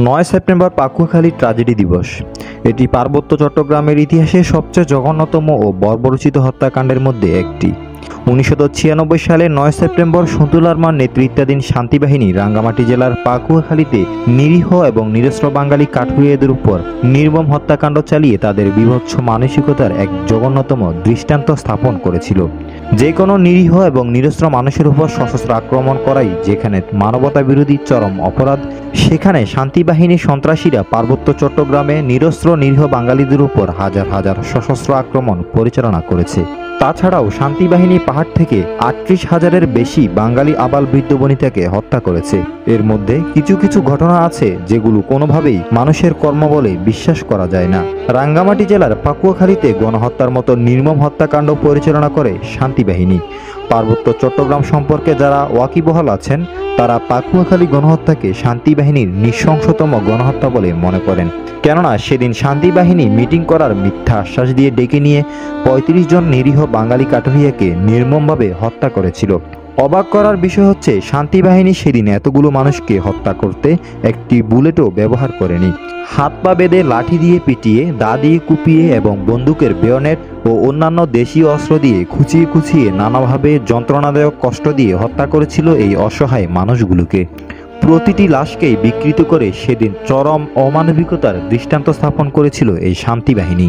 ৯ September পাকুয়াখালী tragedy দিবস। এটি পার্বত্য চট্টগ্রামের ইতিহাসে সবচেয়ে জঘন্যতম ও বর্বরোচিত হত্যাকাণ্ডের মধ্যে একটি। 1996 সালে ৯ সেপ্টেম্বর সন্তুল আরমার নেতৃত্বাধীন শান্তিবাহিনী রাঙ্গামাটি জেলার পাকুয়াখালীতে নিরীহ এবং নিরস্ত্র বাঙালি কাঠুরিয়াদের উপর নির্মম হত্যাকাণ্ড চালিয়ে তাদের বীভৎস মানসিকতার এক জঘন্যতম দৃষ্টান্ত স্থাপন করেছিল। যে কোনো নিরীহ এবং নিরস্ত্র মানুষের উপর সশস্ত্র আক্রমণ করাই যেখানে মানবতা বিরোধী চরম অপরাধ, সেখানে শান্তিবাহিনী সন্ত্রাসীরা পার্বত্য চট্টগ্রামে নিরস্ত্র নিরীহ বাঙালিদের উপর হাজার হাজার সশস্ত্র আক্রমণ পরিচালনা করেছে। তাছাড়াও শান্তিবাহিনী পাহাড় থেকে ৩৮,০০০-এর বেশি বাঙালি আবাল বৃদ্ধ বনিতাকে হত্যা করেছে। এর মধ্যে কিছু কিছু ঘটনা আছে যেগুলো কোনোভাবেই মানুষের কর্ম বলে বিশ্বাস করা যায় না। রাঙ্গামাটি জেলার পাকুয়াখালীতে গণহত্যার মতো নির্মম হত্যাকাণ্ড পরিচালনা করে শান্তিবাহিনী। পার্বত্য চট্টগ্রাম সম্পর্কে যারা ওয়াকিবহাল আছেন তারা পাকুয়াখালী গণহত্যাকে শান্তিবাহিনীর নৃশংসতম গণহত্যা বলে মনে করেন। কেননা সেদিন শান্তিবাহিনী মিটিং করার মিথ্যা আশ্বাস দিয়ে ডেকে নিয়ে ৩৫ জন নিরীহ বাঙালি কাঠুরিয়াকে নির্মমভাবে হত্যা করেছিল। অবাক করার বিষয় হচ্ছে শান্তিবাহিনী সেদিন এতগুলো মানুষকে হত্যা করতে একটি বুলেটও ব্যবহার করেনি। হাত পা বেঁধে লাঠি দিয়ে পিটিয়ে, দা দিয়ে কুপিয়ে এবং বন্দুকের বেয়নেট ও অন্যান্য দেশীয় অস্ত্র দিয়ে খুঁচিয়ে খুঁচিয়ে নানাভাবে যন্ত্রণাদায়ক কষ্ট দিয়ে হত্যা করেছিল এই অসহায় মানুষগুলোকে। প্রতিটি লাশকেই বিকৃত করে সেদিন চরম অমানবিকতার দৃষ্টান্ত স্থাপন করেছিল এই শান্তিবাহিনী।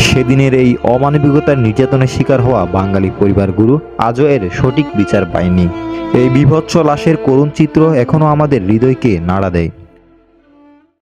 সেদিনের এই অমানবিকতার নির্যাতনের শিকার হওয়া বাঙালি পরিবারগুলো আজও এর সঠিক বিচার পায়নি। এই বীভৎস লাশের করুণ চিত্র এখনও আমাদের হৃদয়কে নাড়া দেয়।